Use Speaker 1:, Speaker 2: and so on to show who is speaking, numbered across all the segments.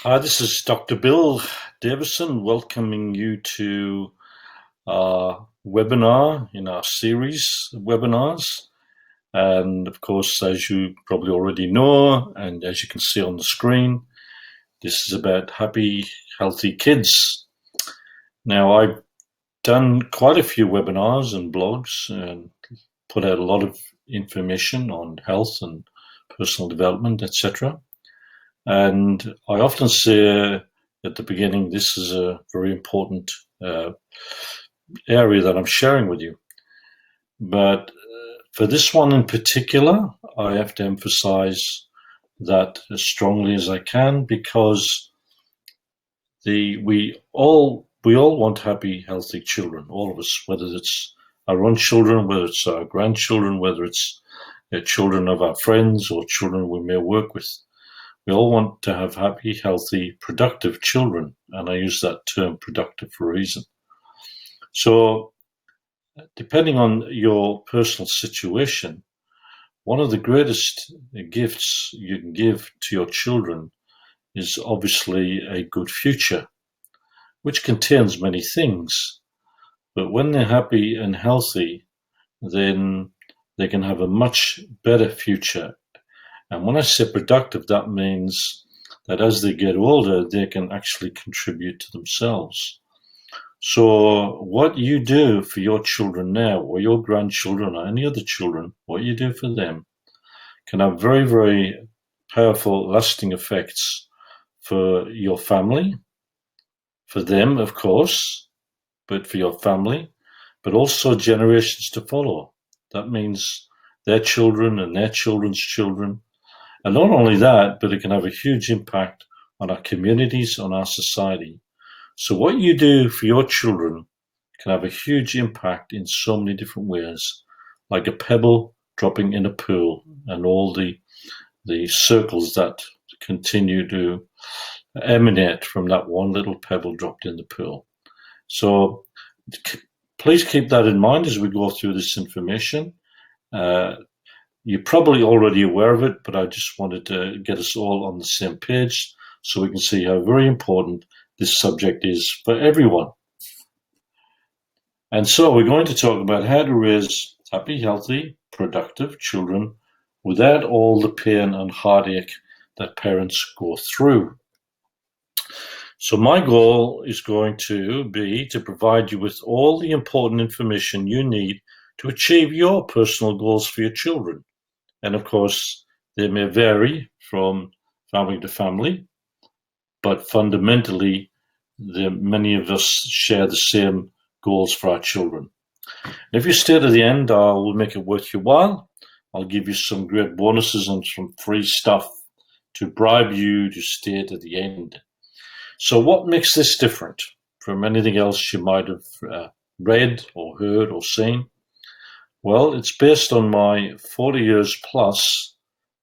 Speaker 1: Hi, this is Dr. Bill Davison welcoming you to our webinar in our series of webinars. And of course, as you probably already know, and as you can see on the screen, this is about happy, healthy kids. Now, I've done quite a few webinars and blogs and put out a lot of information on health and personal development, etc. And I often say at the beginning, this is a very important area that I'm sharing with you. But for this one in particular, I have to emphasize that as strongly as I can, because we all want happy, healthy children, all of us, whether it's our own children, whether it's our grandchildren, whether it's children of our friends or children we may work with. We all want to have happy, healthy, productive children, and I use that term productive for a reason. So, depending on your personal situation, one of the greatest gifts you can give to your children is obviously a good future, which contains many things. But when they're happy and healthy, then they can have a much better future. And when I say productive, that means that as they get older, they can actually contribute to themselves. So what you do for your children now, or your grandchildren, or any other children, what you do for them can have very, very powerful, lasting effects for your family, for them, of course, but for your family, but also generations to follow. That means their children and their children's children. And not only that, but it can have a huge impact on our communities, on our society. So what you do for your children can have a huge impact in so many different ways, like a pebble dropping in a pool and all the circles that continue to emanate from that one little pebble dropped in the pool. So please keep that in mind as we go through this information. You're probably already aware of it, but I just wanted to get us all on the same page so we can see how very important this subject is for everyone. And so we're going to talk about how to raise happy, healthy, productive children without all the pain and heartache that parents go through. So my goal is going to be to provide you with all the important information you need to achieve your personal goals for your children. And of course, they may vary from family to family, but fundamentally, many of us share the same goals for our children. And if you stay to the end, I will make it worth your while. I'll give you some great bonuses and some free stuff to bribe you to stay to the end. So what makes this different from anything else you might have read or heard or seen? Well, it's based on my 40 years plus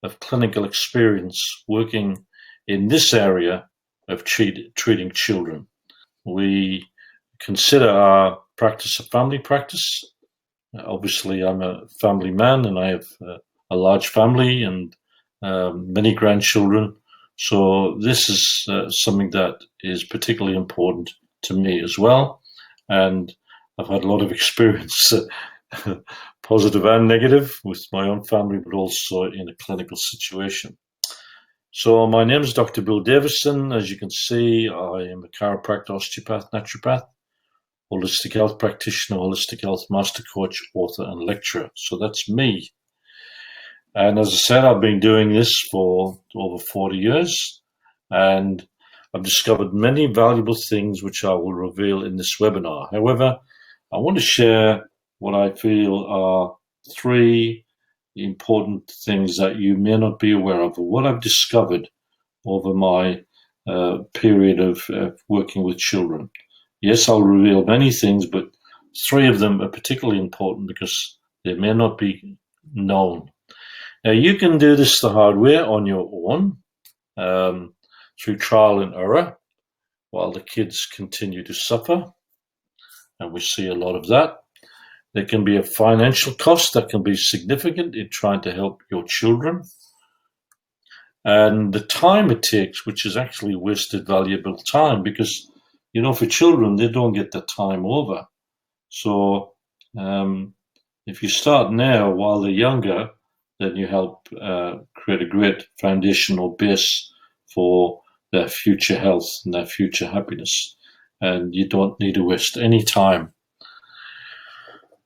Speaker 1: of clinical experience working in this area of treating children. We consider our practice a family practice. Obviously, I'm a family man and I have a large family and many grandchildren. So this is something that is particularly important to me as well. And I've had a lot of experience positive and negative with my own family, but also in a clinical situation. So my name is Dr. Bill Davison. As you can see, I am a chiropractor, osteopath, naturopath, holistic health practitioner, holistic health master coach, author, and lecturer. So that's me. And as I said, I've been doing this for over 40 years, and I've discovered many valuable things which I will reveal in this webinar. However, I want to share what I feel are three important things that you may not be aware of, or what I've discovered over my period of working with children. Yes, I'll reveal many things, but three of them are particularly important because they may not be known. Now, you can do this the hard way on your own through trial and error while the kids continue to suffer, and we see a lot of that. There can be a financial cost that can be significant in trying to help your children. and the time it takes, which is actually wasted valuable time, because for children, they don't get the time over. So if you start now while they're younger, then you help create a great foundational base for their future health and their future happiness. And you don't need to waste any time.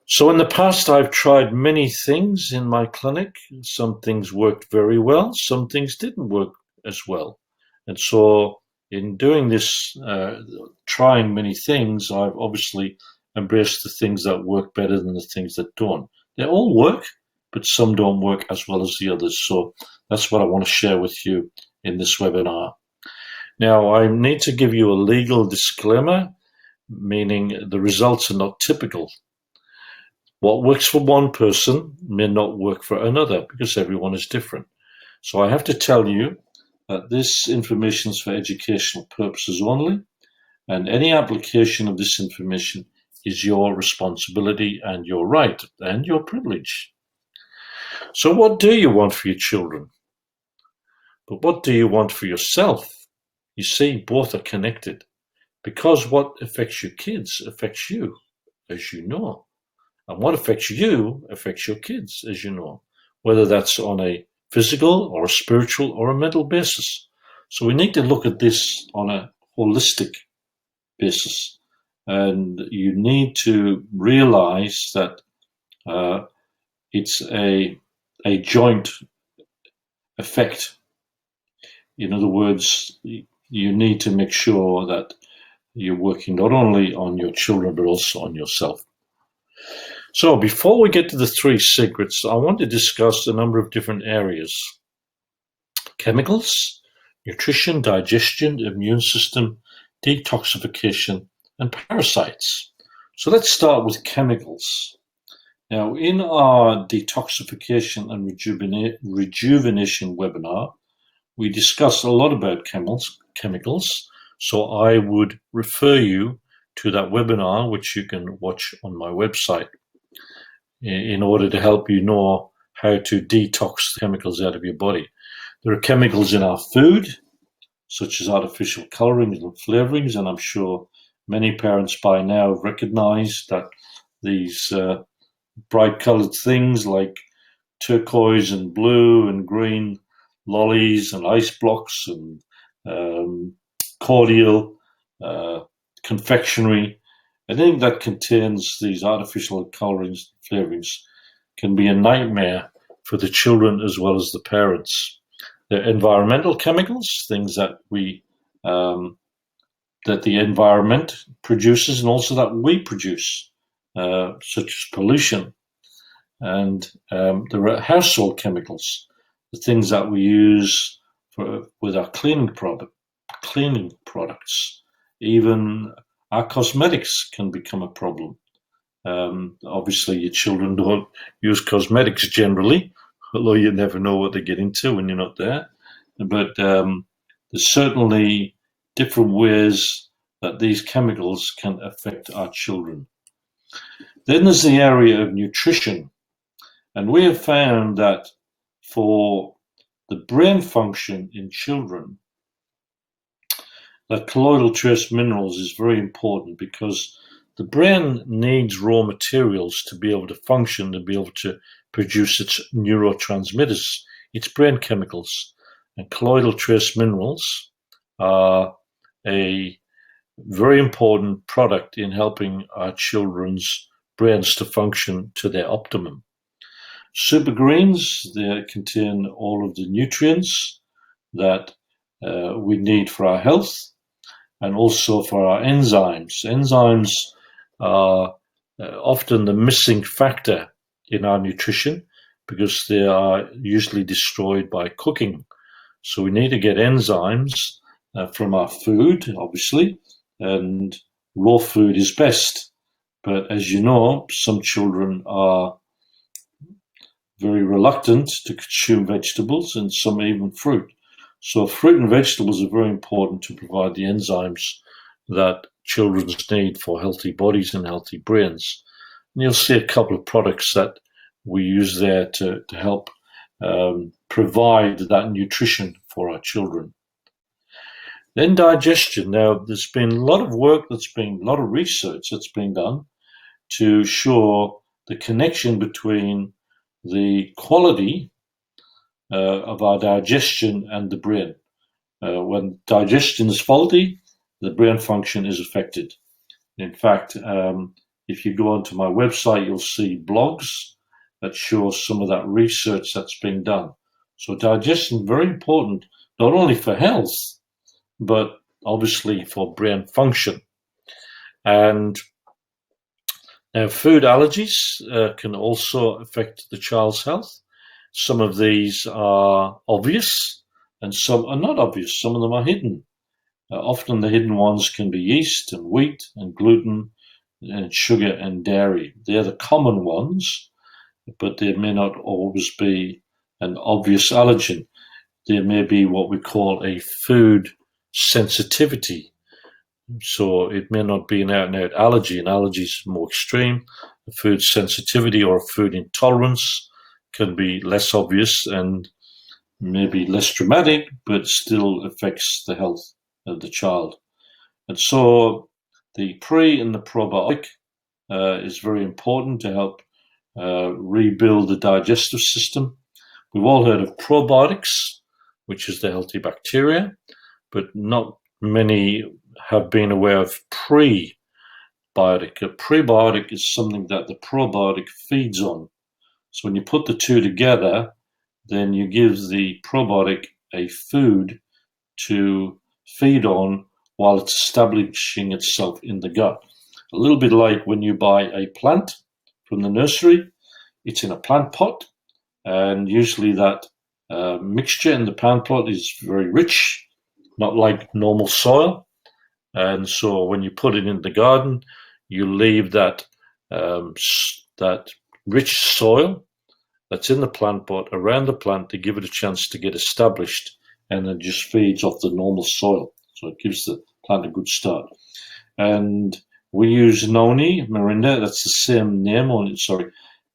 Speaker 1: So in the past, I've tried many things in my clinic. Some things worked very well, some things didn't work as well. And so in doing this, trying many things, I've obviously embraced the things that work better than the things that don't. They all work, but some don't work as well as the others. So that's what I want to share with you in this webinar. Now, I need to give you a legal disclaimer, meaning the results are not typical. What works for one person may not work for another, because everyone is different. So I have to tell you that this information is for educational purposes only, and any application of this information is your responsibility and your right and your privilege. So what do you want for your children? But what do you want for yourself? You see, both are connected, because what affects your kids affects you, as you know. And what affects you affects your kids, as you know, whether that's on a physical or a spiritual or a mental basis. So we need to look at this on a holistic basis. And you need to realize that it's a joint effect. In other words, you need to make sure that you're working not only on your children, but also on yourself. So before we get to the 3 secrets, I want to discuss a number of different areas: chemicals, nutrition, digestion, immune system, detoxification, and parasites. So let's start with chemicals. Now, in our detoxification and rejuvenation webinar, we discussed a lot about chemicals. So I would refer you to that webinar, which you can watch on my website, in order to help you know how to detox chemicals out of your body. There are chemicals in our food, such as artificial colorings and flavorings, and I'm sure many parents by now have recognized that these bright colored things like turquoise and blue and green lollies and ice blocks and cordial, confectionery, anything that contains these artificial colorings and flavorings can be a nightmare for the children as well as the parents. They're environmental chemicals, things that that the environment produces and also that we produce, such as pollution. And there are household chemicals, the things that we use with our cleaning products. Even our cosmetics can become a problem. Obviously, your children don't use cosmetics generally, although you never know what they get into when you're not there. But there's certainly different ways that these chemicals can affect our children. Then there's the area of nutrition. And we have found that for the brain function in children, that colloidal trace minerals is very important, because the brain needs raw materials to be able to function, to be able to produce its neurotransmitters, its brain chemicals. And colloidal trace minerals are a very important product in helping our children's brains to function to their optimum. Super greens, they contain all of the nutrients that we need for our health, and also for our enzymes. Enzymes are often the missing factor in our nutrition, because they are usually destroyed by cooking. So we need to get enzymes from our food, obviously, and raw food is best. But as you know, some children are very reluctant to consume vegetables, and some even fruit. So fruit and vegetables are very important to provide the enzymes that children need for healthy bodies and healthy brains. And you'll see a couple of products that we use there to help provide that nutrition for our children. Then digestion. Now, there's been a lot of work a lot of research that's been done to show the connection between the quality of our digestion and the brain. When digestion is faulty, the brain function is affected. In fact, if you go onto my website, you'll see blogs that show some of that research that's being done. So digestion is very important, not only for health, but obviously for brain function. And now food allergies can also affect the child's health. Some of these are obvious and some are not obvious. Some of them are hidden. Often the hidden ones can be yeast and wheat and gluten and sugar and dairy. They're the common ones, but they may not always be an obvious allergen. There may be what we call a food sensitivity. So it may not be an out-and-out allergy. An allergy is more extreme. A food sensitivity or a food intolerance can be less obvious and maybe less dramatic, but still affects the health of the child. And so the pre and the probiotic is very important to help rebuild the digestive system. We've all heard of probiotics, which is the healthy bacteria, but not many have been aware of prebiotic. A prebiotic is something that the probiotic feeds on. So when you put the two together, then you give the probiotic a food to feed on while it's establishing itself in the gut. A little bit like when you buy a plant from the nursery, it's in a plant pot, and usually that mixture in the plant pot is very rich, not like normal soil. And so when you put it in the garden, you leave that rich soil that's in the plant pot around the plant to give it a chance to get established, and it just feeds off the normal soil. So it gives the plant a good start. And we use Noni, Morinda, that's the same name,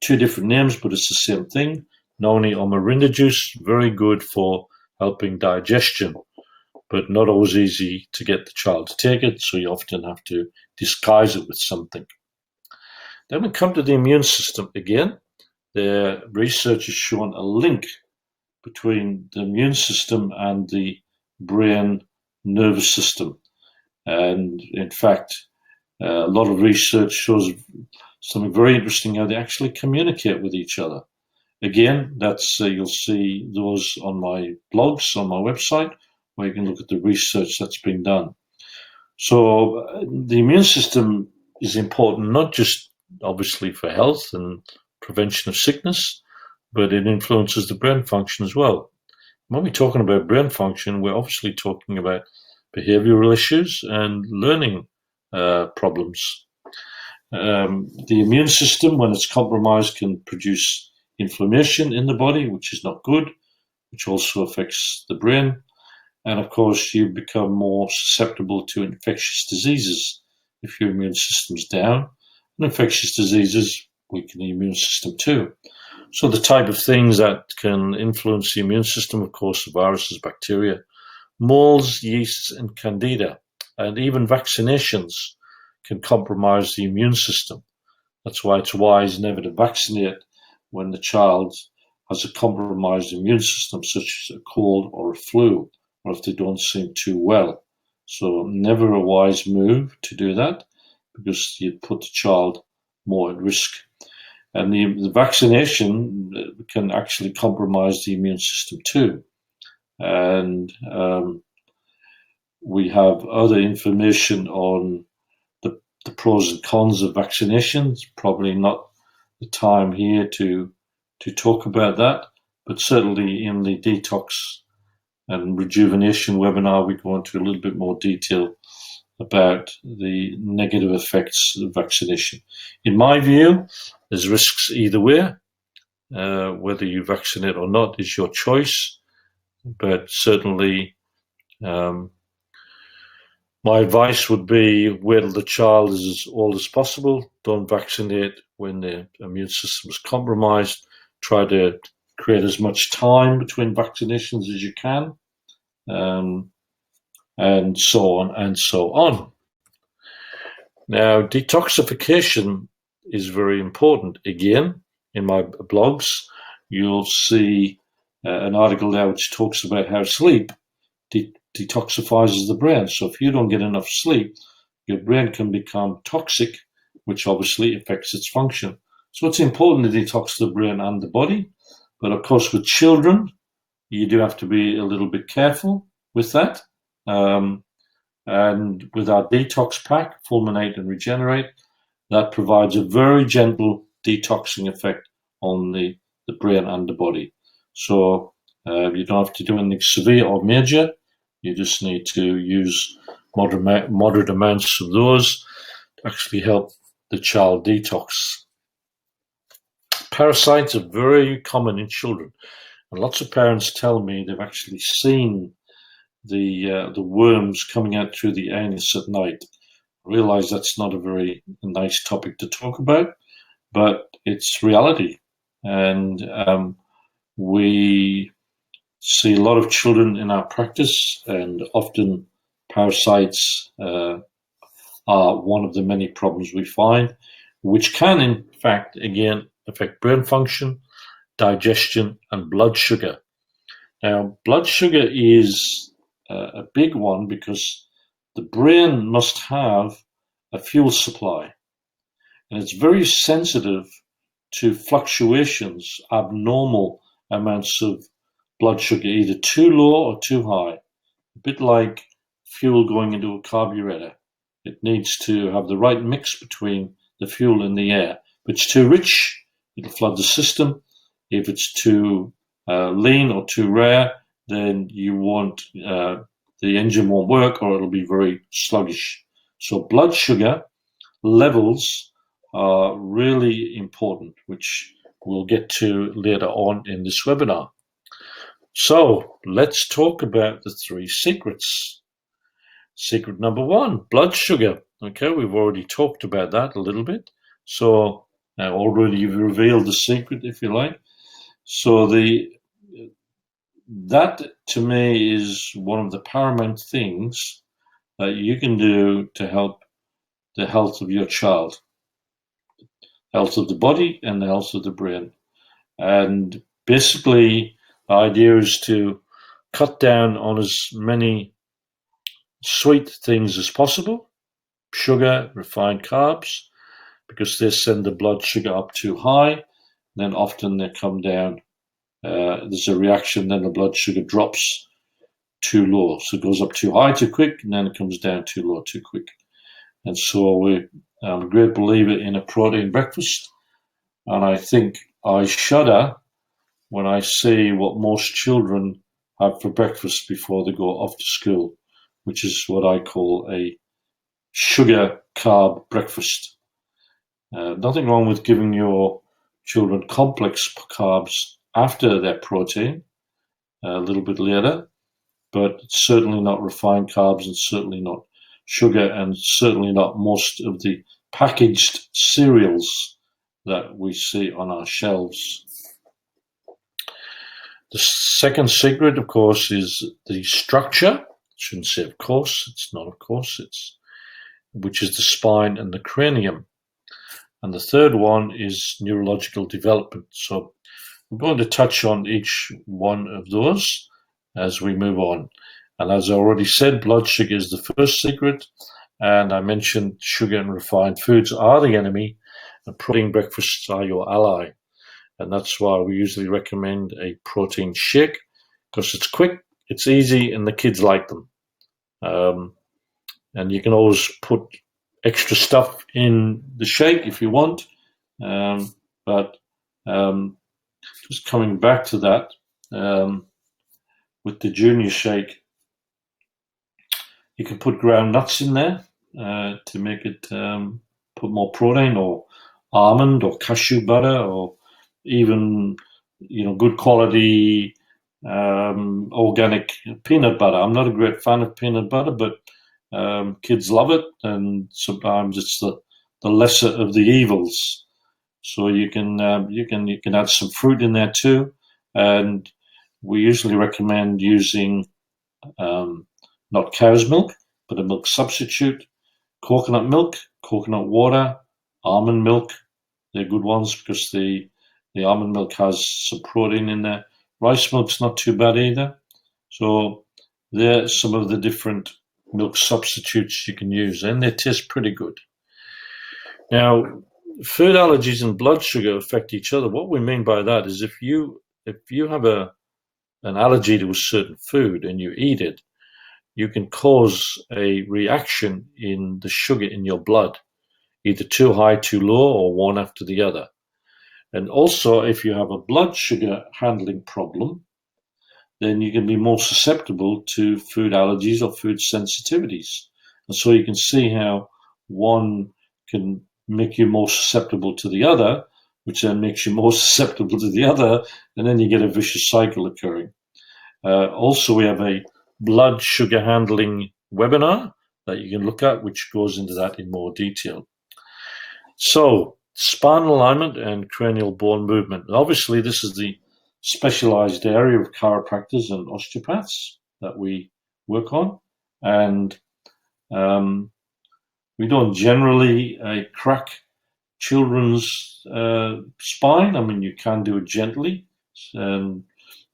Speaker 1: two different names, but it's the same thing. Noni or Morinda juice, very good for helping digestion, but not always easy to get the child to take it, so you often have to disguise it with something. Then we come to the immune system again. The research has shown a link between the immune system and the brain nervous system. And in fact, a lot of research shows something very interesting, how they actually communicate with each other. Again, that's you'll see those on my blogs, on my website, where you can look at the research that's been done. So the immune system is important, not just obviously for health and prevention of sickness, but it influences the brain function as well. When we're talking about brain function, we're obviously talking about behavioral issues and learning problems. The immune system, when it's compromised, can produce inflammation in the body, which is not good, which also affects the brain. And of course, you become more susceptible to infectious diseases if your immune system's down. And infectious diseases weaken the immune system too. So the type of things that can influence the immune system, of course, viruses, bacteria, molds, yeasts, and candida, and even vaccinations can compromise the immune system. That's why it's wise never to vaccinate when the child has a compromised immune system, such as a cold or a flu, or if they don't seem too well. So never a wise move to do that, because you put the child more at risk. And the vaccination can actually compromise the immune system too. And we have other information on the pros and cons of vaccinations. Probably not the time here to talk about that, but certainly in the detox and rejuvenation webinar, we go into a little bit more detail about the negative effects of vaccination. In my view, there's risks either way. Whether you vaccinate or not is your choice, but certainly my advice would be wait till the child is as old as possible. Don't vaccinate when the immune system is compromised. Try to create as much time between vaccinations as you can. and so on and so on. Now, detoxification is very important. Again, in my blogs, you'll see an article there which talks about how sleep detoxifies the brain. So if you don't get enough sleep, your brain can become toxic, which obviously affects its function. So it's important to detox the brain and the body. But of course, with children, you do have to be a little bit careful with that. And with our detox pack, Fulminate and Regenerate, that provides a very gentle detoxing effect on the brain and the body. So you don't have to do anything severe or major. You just need to use moderate amounts of those to actually help the child detox. Parasites are very common in children, and lots of parents tell me they've actually seen the worms coming out through the anus at night. I realize that's not a very nice topic to talk about, but it's reality. And we see a lot of children in our practice, and often parasites are one of the many problems we find, which can, in fact, again, affect brain function, digestion, and blood sugar. Now, blood sugar is a big one because the brain must have a fuel supply, and it's very sensitive to fluctuations, abnormal amounts of blood sugar, either too low or too high, a bit like fuel going into a carburetor. It needs to have the right mix between the fuel and the air. If it's too rich, it'll flood the system. If it's too lean or too rare, then you won't, the engine won't work, or it'll be very sluggish. So blood sugar levels are really important, which we'll get to later on in this webinar. So let's talk about the 3 secrets. Secret number 1, blood sugar. Okay, we've already talked about that a little bit. So already you've revealed the secret, if you like. So that to me is one of the paramount things that you can do to help the health of your child, health of the body and the health of the brain. And basically, the idea is to cut down on as many sweet things as possible, sugar, refined carbs, because they send the blood sugar up too high. Then often they come down. There's a reaction, then the blood sugar drops too low. So it goes up too high too quick, and then it comes down too low too quick. And so I'm a great believer in a protein breakfast. And I think I shudder when I see what most children have for breakfast before they go off to school, which is what I call a sugar carb breakfast. Nothing wrong with giving your children complex carbs after their protein a little bit later, but certainly not refined carbs, and certainly not sugar, and certainly not most of the packaged cereals that we see on our shelves. The second secret, of course, is the structure. I shouldn't say of course, it's not of course, it's which is the spine and the cranium. And the third one is neurological development. So I'm going to touch on each one of those as we move on. And as I already said, blood sugar is the first secret. And I mentioned sugar and refined foods are the enemy, and protein breakfasts are your ally. And that's why we usually recommend a protein shake, because it's quick, it's easy, and the kids like them. And you can always put extra stuff in the shake if you want. But just coming back to that, with the junior shake, you can put ground nuts in there to make it put more protein, or almond or cashew butter, or even good quality organic peanut butter. I'm not a great fan of peanut butter, but kids love it, and sometimes it's the lesser of the evils. So you can add some fruit in there too, and we usually recommend using not cow's milk, but a milk substitute, coconut milk, coconut water, almond milk. They're good ones because the almond milk has some protein in there. Rice milk's not too bad either. So they're some of the different milk substitutes you can use, and they taste pretty good. Now, food allergies and blood sugar affect each other. What we mean by that is if you have an allergy to a certain food and you eat it, you can cause a reaction in the sugar in your blood, either too high, too low, or one after the other. And also, if you have a blood sugar handling problem, then you can be more susceptible to food allergies or food sensitivities. And so you can see how one can make you more susceptible to the other, which then makes you more susceptible to the other, and then you get a vicious cycle occurring. Also, we have a blood sugar handling webinar that you can look at, which goes into that in more detail. So, spinal alignment and cranial bone movement. Obviously, this is the specialized area of chiropractors and osteopaths that we work on. And we don't generally crack children's spine. I mean, you can do it gently.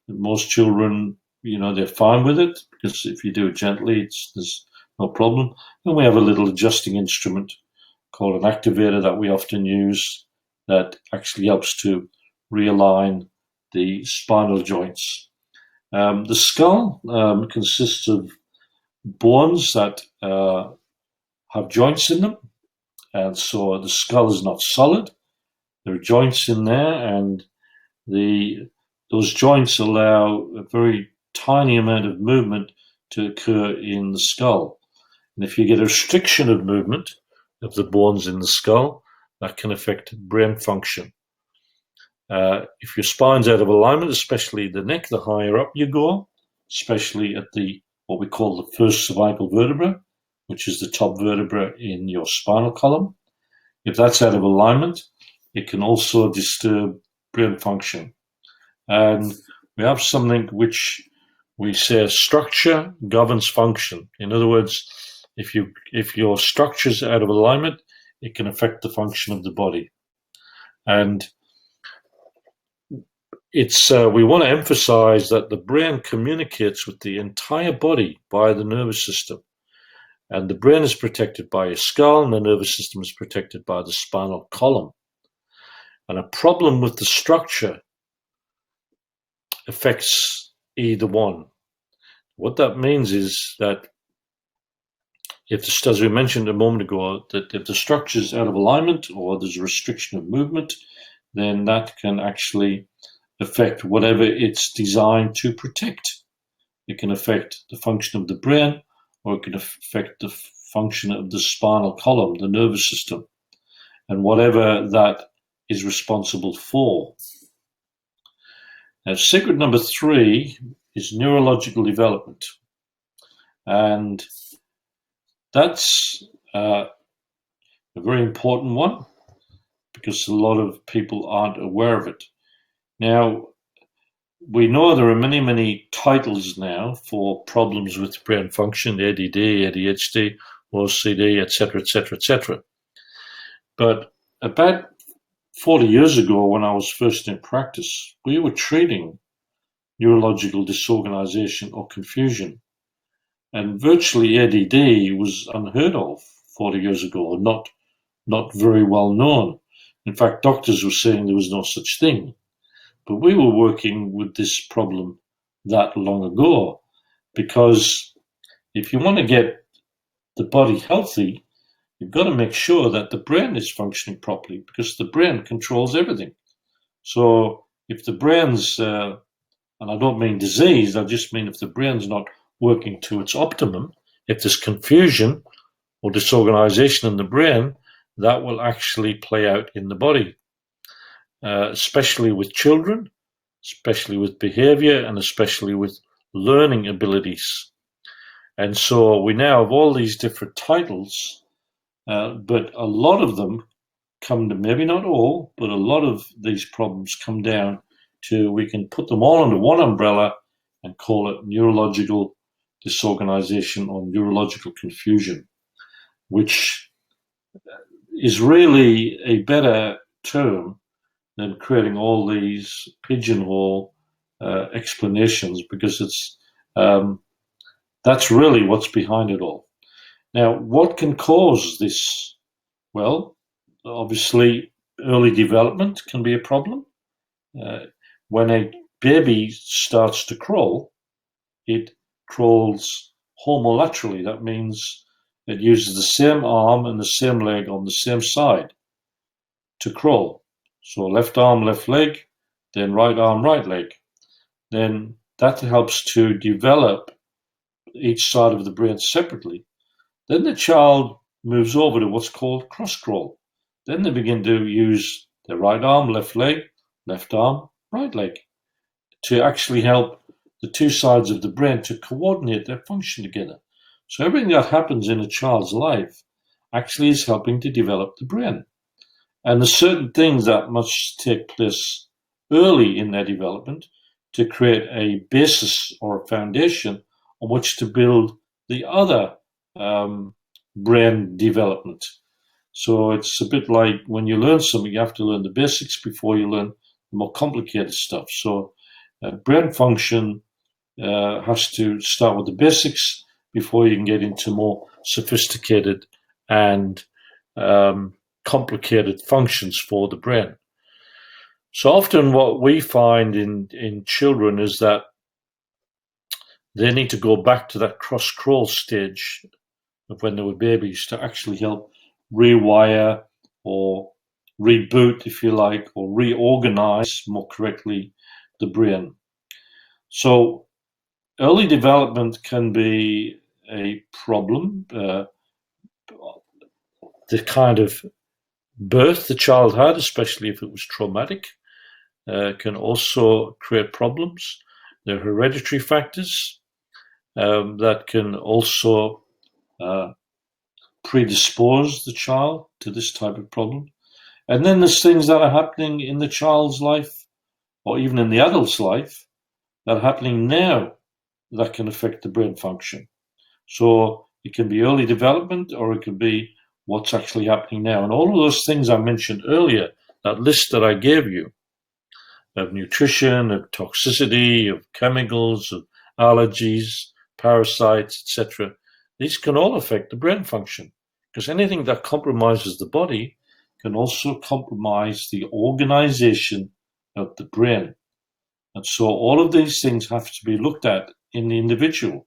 Speaker 1: Most children, they're fine with it because if you do it gently, there's no problem. And we have a little adjusting instrument called an activator that we often use that actually helps to realign the spinal joints. The skull consists of bones that have joints in them, and so the skull is not solid. There are joints in there, and those joints allow a very tiny amount of movement to occur in the skull. And if you get a restriction of movement of the bones in the skull, that can affect brain function. If your spine's out of alignment, especially the neck, the higher up you go, especially at what we call the first cervical vertebra, which is the top vertebra in your spinal column. If that's out of alignment, it can also disturb brain function. And we have something which we say structure governs function. In other words, if your structure's out of alignment, it can affect the function of the body. And we want to emphasize that the brain communicates with the entire body via the nervous system. And the brain is protected by a skull, and the nervous system is protected by the spinal column. And a problem with the structure affects either one. What that means is that as we mentioned a moment ago, that if the structure is out of alignment or there's a restriction of movement, then that can actually affect whatever it's designed to protect. It can affect the function of the brain, or it can affect the function of the spinal column, the nervous system, and whatever that is responsible for. Now, secret number 3 is neurological development. And that's a very important one because a lot of people aren't aware of it. Now, we know there are many, many titles now for problems with brain function, ADD, ADHD, OCD, etc., etc., etc. But about 40 years ago, when I was first in practice, we were treating neurological disorganization or confusion. And virtually ADD was unheard of 40 years ago, or not very well known. In fact, doctors were saying there was no such thing. But we were working with this problem that long ago, because if you want to get the body healthy, you've got to make sure that the brain is functioning properly, because the brain controls everything. So if the brain's, and I don't mean disease, I just mean if the brain's not working to its optimum, if there's confusion or disorganization in the brain, that will actually play out in the body, especially with children, especially with behavior, and especially with learning abilities. And so we now have all these different titles, but a lot of them come to, maybe not all, but a lot of these problems come down to, we can put them all under one umbrella and call it neurological disorganization or neurological confusion, which is really a better term than creating all these pigeonhole explanations, because it's that's really what's behind it all. Now, what can cause this? Well, obviously, early development can be a problem. When a baby starts to crawl, it crawls homolaterally. That means it uses the same arm and the same leg on the same side to crawl. So left arm, left leg, then right arm, right leg. Then that helps to develop each side of the brain separately. Then the child moves over to what's called cross crawl. Then they begin to use their right arm, left leg, left arm, right leg, to actually help the two sides of the brain to coordinate their function together. So everything that happens in a child's life actually is helping to develop the brain. And there's certain things that must take place early in their development to create a basis or a foundation on which to build the other brain development. So it's a bit like when you learn something, you have to learn the basics before you learn the more complicated stuff. So brain function has to start with the basics before you can get into more sophisticated and complicated functions for the brain. So often what we find in children is that they need to go back to that cross-crawl stage of when they were babies to actually help rewire or reboot, if you like, or reorganize more correctly the brain. So early development can be a problem. The kind of birth the child had, especially if it was traumatic, can also create problems. There are hereditary factors that can also predispose the child to this type of problem. And then there's things that are happening in the child's life, or even in the adult's life, that are happening now that can affect the brain function. So it can be early development, or it can be what's actually happening now. And all of those things I mentioned earlier, that list that I gave you, of nutrition, of toxicity, of chemicals, of allergies, parasites, etc., these can all affect the brain function, because anything that compromises the body can also compromise the organization of the brain. And so all of these things have to be looked at in the individual,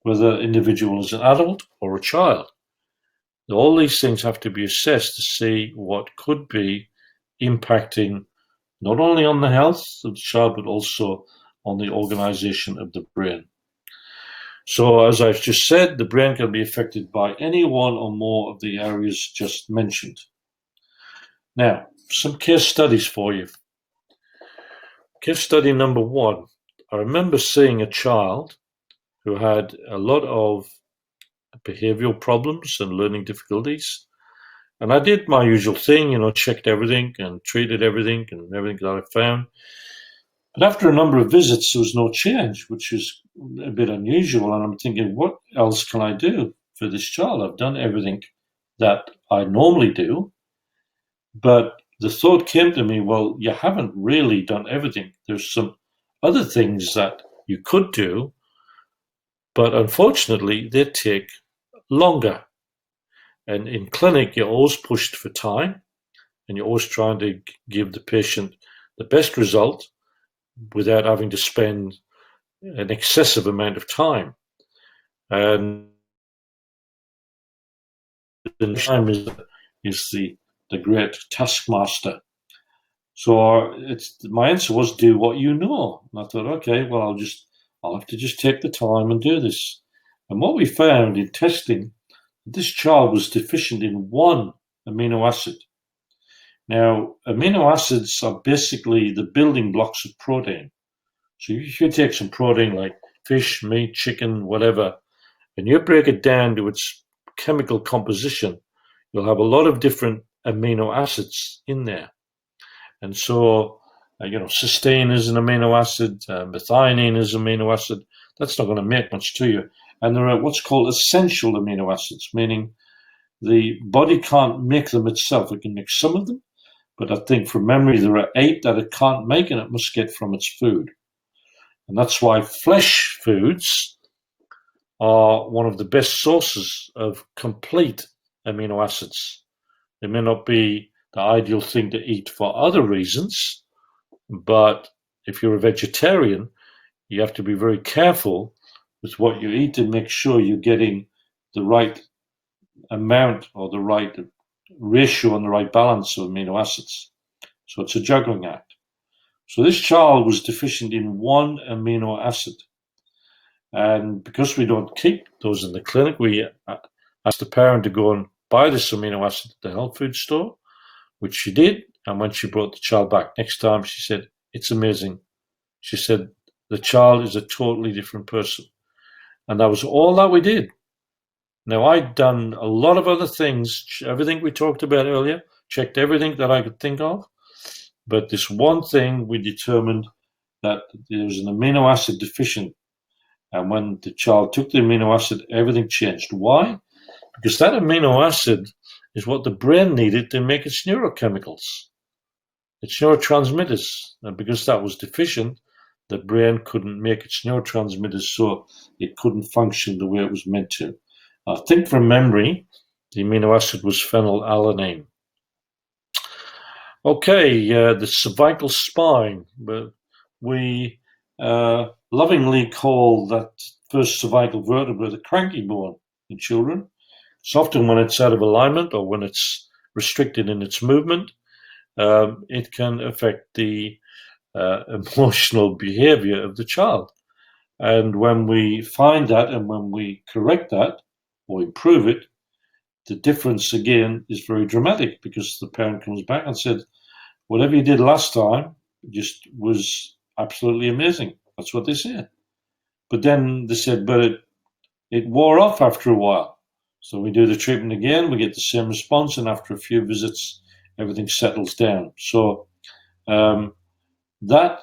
Speaker 1: whether the individual is an adult or a child. All these things have to be assessed to see what could be impacting not only on the health of the child, but also on the organization of the brain. So as I've just said, the brain can be affected by any one or more of the areas just mentioned. Now, some case studies for you. Case study number one. I remember seeing a child who had a lot of behavioral problems and learning difficulties. And I did my usual thing, checked everything and treated everything and everything that I found. But after a number of visits, there was no change, which is a bit unusual. And I'm thinking, what else can I do for this child? I've done everything that I normally do. But the thought came to me, well, you haven't really done everything. There's some other things that you could do, but unfortunately, they take longer. And in clinic, you're always pushed for time, and you're always trying to give the patient the best result without having to spend an excessive amount of time. And time is the great taskmaster. So my answer was, do what you know. And I thought, okay, well, I'll have to just take the time and do this. And what we found in testing, this child was deficient in one amino acid. Now, amino acids are basically the building blocks of protein. So if you take some protein like fish, meat, chicken, whatever, and you break it down to its chemical composition, you'll have a lot of different amino acids in there. And so, cysteine is an amino acid, methionine is an amino acid. That's not going to make much to you. And there are what's called essential amino acids, meaning the body can't make them itself. It can make some of them, but I think from memory there are 8 that it can't make and it must get from its food. And that's why flesh foods are one of the best sources of complete amino acids. They may not be the ideal thing to eat for other reasons, but if you're a vegetarian, you have to be very careful with what you eat to make sure you're getting the right amount or the right ratio and the right balance of amino acids. So it's a juggling act. So this child was deficient in 1 amino acid. And because we don't keep those in the clinic, we asked the parent to go and buy this amino acid at the health food store, which she did. And when she brought the child back next time, she said, "It's amazing." She said, "The child is a totally different person." And that was all that we did. Now, I'd done a lot of other things, everything we talked about earlier, checked everything that I could think of. But this one thing, we determined that there was an amino acid deficient. And when the child took the amino acid, everything changed. Why? Because that amino acid is what the brain needed to make its neurochemicals, its neurotransmitters. And because that was deficient, the brain couldn't make its neurotransmitters, so it couldn't function the way it was meant to. I think from memory, the amino acid was phenylalanine. Okay, the cervical spine. We lovingly call that first cervical vertebra the cranky bone in children. It's often when it's out of alignment or when it's restricted in its movement, it can affect the emotional behavior of the child. And when we find that and when we correct that or improve it, the difference again is very dramatic because the parent comes back and said, "Whatever you did last time just was absolutely amazing." That's what they said. But then they said, but it wore off after a while. So we do the treatment again, we get the same response, and after a few visits, everything settles down. So that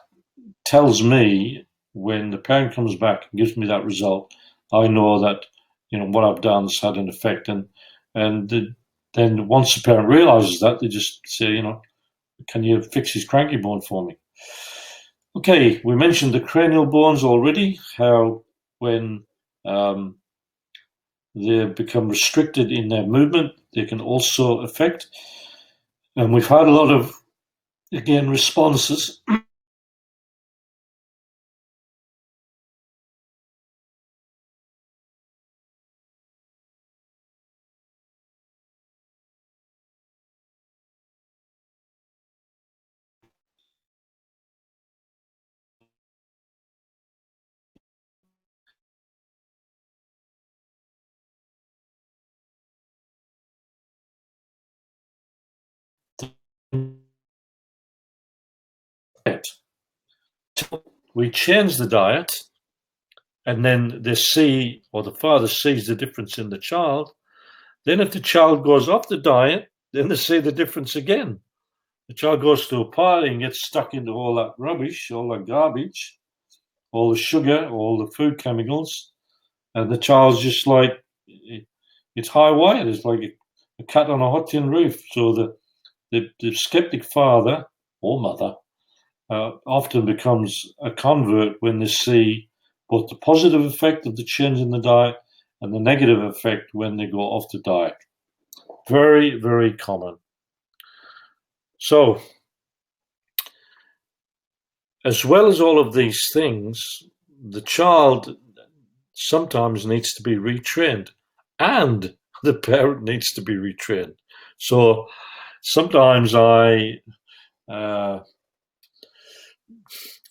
Speaker 1: tells me when the parent comes back and gives me that result, I know that what I've done has had an effect. And then once the parent realizes that, they just say, "Can you fix his cranky bone for me?" Okay, we mentioned the cranial bones already, how when they become restricted in their movement, they can also affect. And we've had a lot of, again, responses. We change the diet, and then they see, or the father sees the difference in the child. Then if the child goes off the diet, then they see the difference again. The child goes to a party and gets stuck into all that rubbish, all that garbage, all the sugar, all the food chemicals, and the child's just like, it's high wired. It's like a cat on a hot tin roof. So the skeptic father or mother often becomes a convert when they see both the positive effect of the change in the diet and the negative effect when they go off the diet. Very, very common. So, as well as all of these things, the child sometimes needs to be retrained and the parent needs to be retrained. So sometimes I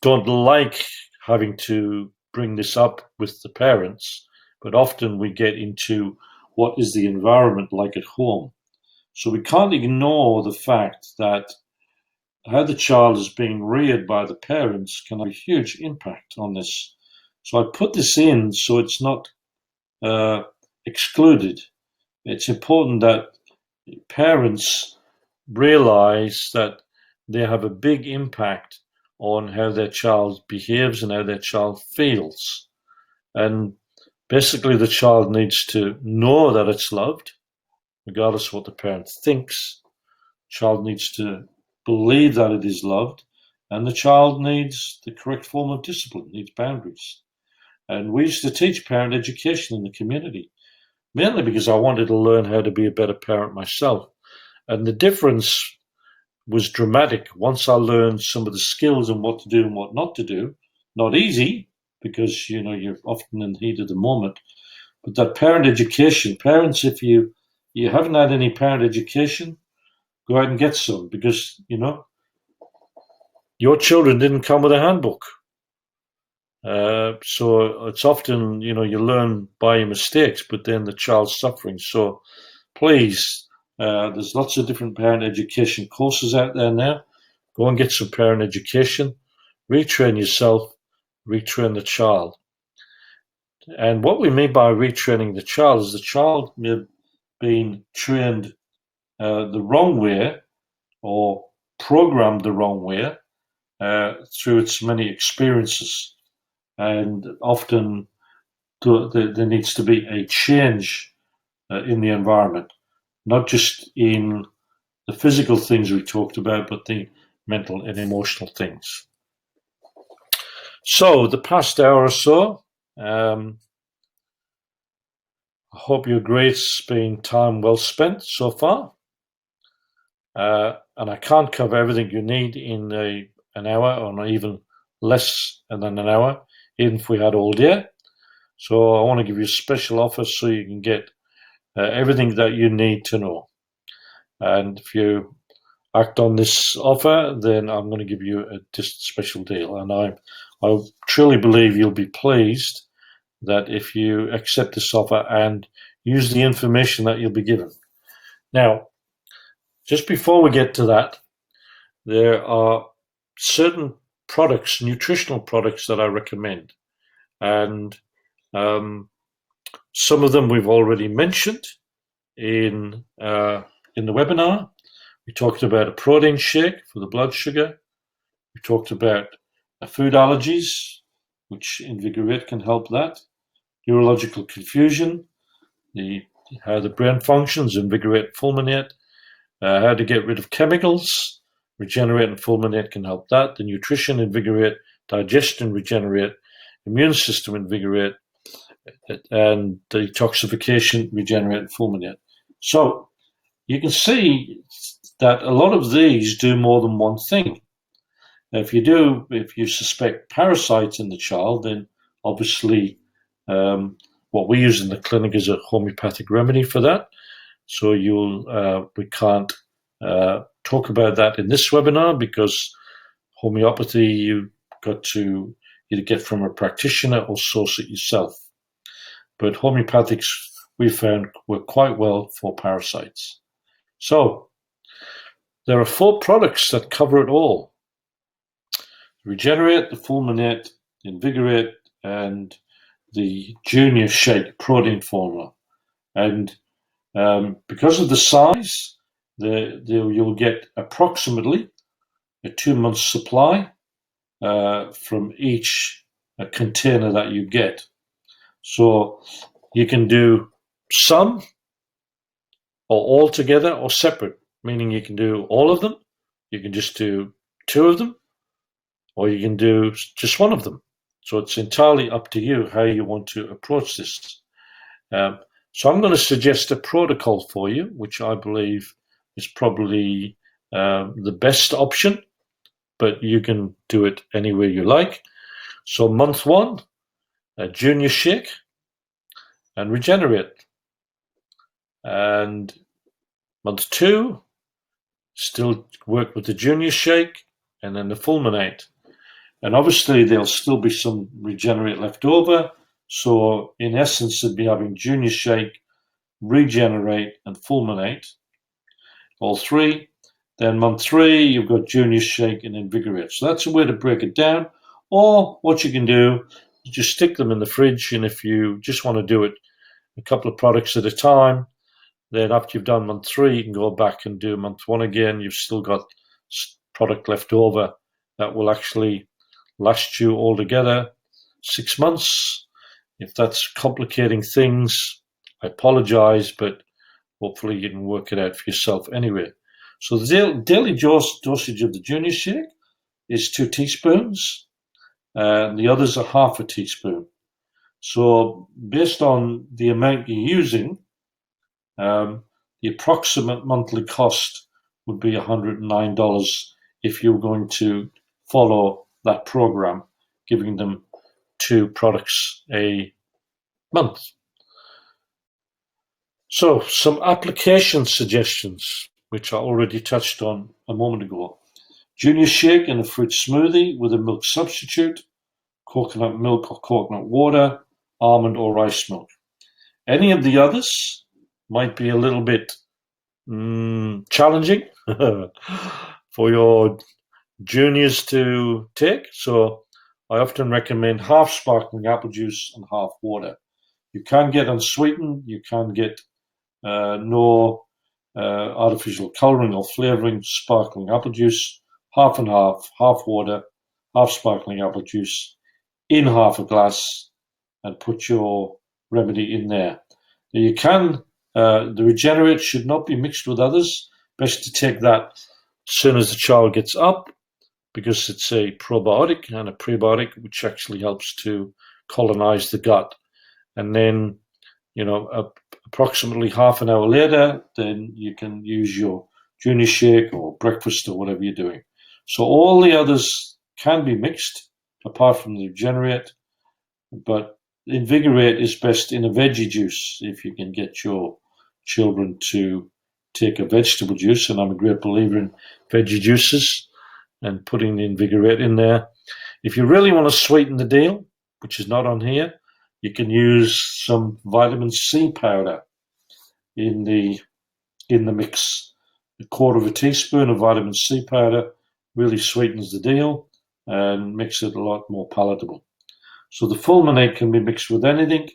Speaker 1: don't like having to bring this up with the parents, but often we get into what is the environment like at home. So we can't ignore the fact that how the child is being reared by the parents can have a huge impact on this. So I put this in so it's not excluded. It's important that parents realize that they have a big impact on how their child behaves and how their child feels. And Basically, the child needs to know that it's loved, regardless of what the parent thinks. The child needs to believe that it is loved, and the child needs the correct form of discipline, needs boundaries. And we used to teach parent education in the community, mainly because I wanted to learn how to be a better parent myself. And the difference was dramatic once I learned some of the skills and what to do and what not to do. Not easy, because you're often in the heat of the moment. But that parent education, parents, if you haven't had any parent education, go out and get some, because your children didn't come with a handbook. So it's often you learn by your mistakes, but then the child's suffering. So please, there's lots of different parent education courses out there now. Go and get some parent education, retrain yourself, retrain the child. And what we mean by retraining the child is the child may have been trained the wrong way or programmed the wrong way through its many experiences. And often there needs to be a change in the environment, not just in the physical things we talked about, but the mental and emotional things. So the past hour or so, I hope you agree it's been time well spent so far. And I can't cover everything you need in an hour, or not even less than an hour, even if we had all day. So I want to give you a special offer so you can get everything that you need to know. And if you act on this offer, then I'm going to give you a special deal. And I truly believe you'll be pleased that if you accept this offer and use the information that you'll be given. Now, just before we get to that, there are certain products, nutritional products, that I recommend. And some of them we've already mentioned in the webinar. We talked about a protein shake for the blood sugar. We talked about food allergies, which Invigorate can help that. Neurological confusion, how the brain functions, Invigorate Fulminate. How to get rid of chemicals, Regenerate and Fulminate can help that. The nutrition, Invigorate. Digestion, Regenerate. Immune system, Invigorate. And detoxification, Regenerate and Fulminate. So you can see that a lot of these do more than one thing. If you suspect parasites in the child, then obviously what we use in the clinic is a homeopathic remedy for that. So we can't talk about that in this webinar, because homeopathy you've got to either get from a practitioner or source it yourself. But homeopathics we found work quite well for parasites. So there are 4 products that cover it all: Regenerate, the Fulminate, Invigorate, and the Junior Shake protein formula. And because of the size, you'll get approximately a 2-month supply from each container that you get. So you can do some or all together or separate, meaning you can do all of them, you can just do 2 of them, or you can do just 1 of them. So it's entirely up to you how you want to approach this. So I'm going to suggest a protocol for you, which I believe is probably the best option, but you can do it any way you like. So month 1, a Junior Shake and Regenerate. And month 2, still work with the Junior Shake and then the Fulminate. And obviously there'll still be some Regenerate left over. So in essence, it'd be having Junior Shake, Regenerate, and Fulminate, all 3. Then month 3, you've got Junior Shake and Invigorate. So that's a way to break it down. Or what you can do is just stick them in the fridge, and if you just want to do it a couple of products at a time, then after you've done month 3, you can go back and do month 1 again. You've still got product left over that will actually last you altogether 6 months. If that's complicating things, I apologize, but hopefully you can work it out for yourself anyway. So the daily dosage of the Junior Shake is 2 teaspoons, and the others are half a teaspoon. So based on the amount you're using, the approximate monthly cost would be $109 if you're going to follow that program, giving them 2 products a month. So some application suggestions, which I already touched on a moment ago. Junior Shake in a fruit smoothie with a milk substitute, coconut milk or coconut water, almond or rice milk. Any of the others might be a little bit challenging for your juniors to take. So I often recommend half sparkling apple juice and half water. You can get unsweetened, you can get no artificial coloring or flavoring sparkling apple juice, half and half water, half sparkling apple juice in half a glass, and put your remedy in there. Now you can, the Regenerate should not be mixed with others. Best to take that as soon as the child gets up, because it's a probiotic and a prebiotic, which actually helps to colonize the gut. And then, approximately half an hour later, then you can use your Junior Shake or breakfast or whatever you're doing. So all the others can be mixed, apart from the Regenerate, but Invigorate is best in a veggie juice if you can get your children to take a vegetable juice, and I'm a great believer in veggie juices and putting the Invigorate in there. If you really want to sweeten the deal, which is not on here, you can use some vitamin C powder in the mix. A quarter of a teaspoon of vitamin C powder really sweetens the deal and makes it a lot more palatable. So the fulminate can be mixed with anything.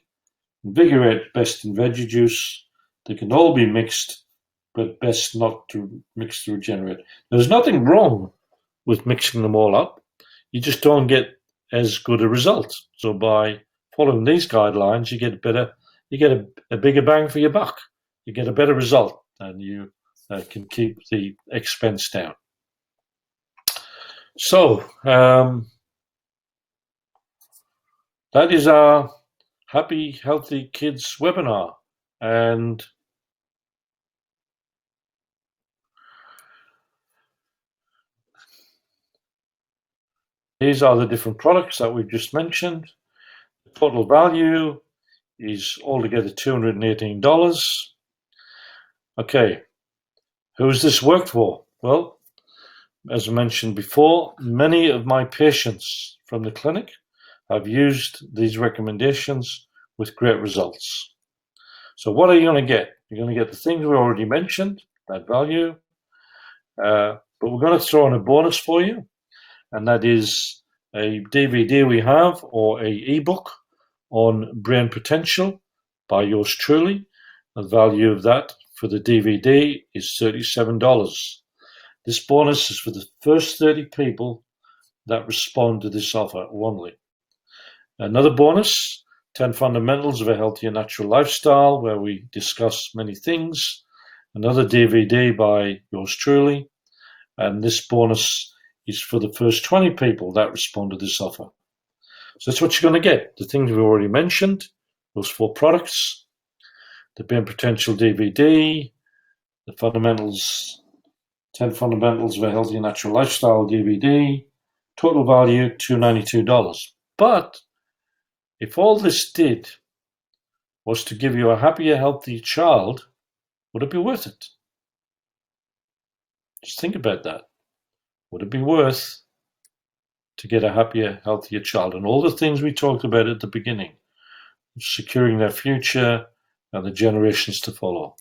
Speaker 1: Invigorate best in veggie juice. They can all be mixed, but best not to mix the Regenerate. There's nothing wrong with mixing them all up. You just don't get as good a result. So by following these guidelines, you get a bigger bang for your buck. You get a better result, and you can keep the expense down. So that is our Happy Healthy Kids webinar, and these are the different products that we've just mentioned. The total value is altogether $218. Okay, who's this worked for? Well, as I mentioned before, many of my patients from the clinic have used these recommendations with great results. So what are you going to get? You're going to get the things we already mentioned, that value, but we're going to throw in a bonus for you, and that is a DVD we have, or a ebook on brain potential by yours truly. The value of that for the DVD is $37. This bonus is for the first 30 people that respond to this offer only. Another bonus, 10 Fundamentals of a Healthier Natural Lifestyle, where we discuss many things. Another DVD by yours truly. And this bonus is for the first 20 people that respond to this offer. So that's what you're going to get. The things we already mentioned, those 4 products, the Brain Potential DVD, the Fundamentals, 10 Fundamentals of a Healthy Natural Lifestyle DVD, total value $292. But if all this did was to give you a happier, healthier child, would it be worth it? Just think about that. Would it be worth to get a happier, healthier child? And all the things we talked about at the beginning, securing their future and the generations to follow.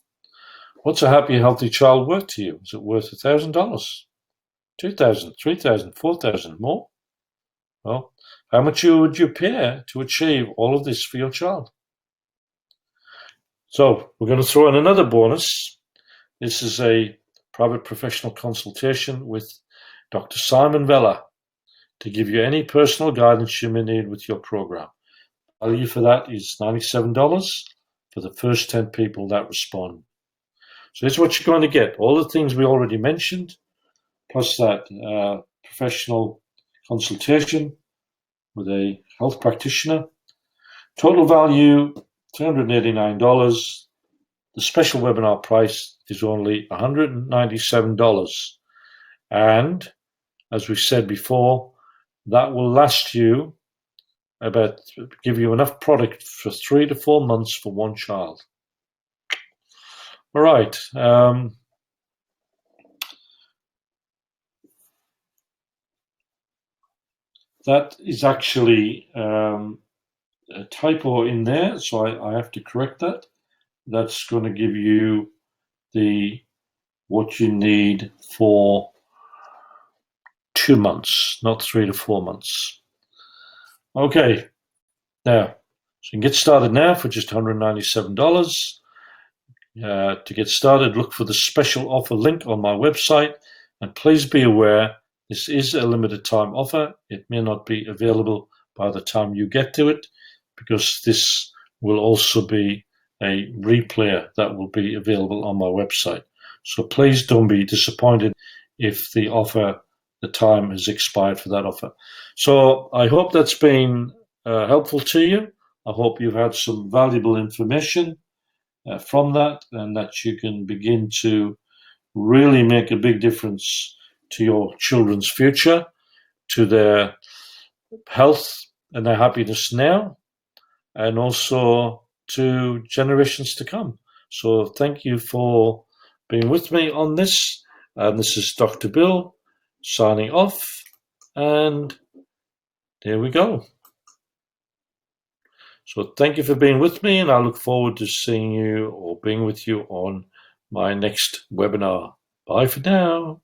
Speaker 1: What's a happy, healthy child worth to you? Is it worth $1,000, $2,000, $3,000, $4,000 more? Well, how much would you pay to achieve all of this for your child? So we're going to throw in another bonus. This is a private professional consultation with Dr. Simon Vella to give you any personal guidance you may need with your program. value for that is $97 for the first 10 people that respond. So here's what you're going to get. All the things we already mentioned, plus that professional consultation with a health practitioner. Total value, $389. The special webinar price is only $197. And as we said before, that will last you give you enough product for 3 to 4 months for one child. All right. That is actually a typo in there, so I have to correct that. That's going to give you what you need for 2 months, not 3 to 4 months. Okay, now, so you can get started now for just $197. To get started, look for the special offer link on my website, and please be aware this is a limited time offer. It may not be available by the time you get to it, because this will also be a replayer that will be available on my website. So please don't be disappointed if the time has expired for that offer. So I hope that's been helpful to you. I hope you've had some valuable information from that, and that you can begin to really make a big difference to your children's future, to their health and their happiness now, and also to generations to come. So thank you for being with me on this. And this is Dr. Bill signing off, and there we go. So thank you for being with me, and I look forward to seeing you or being with you on my next webinar. Bye for now.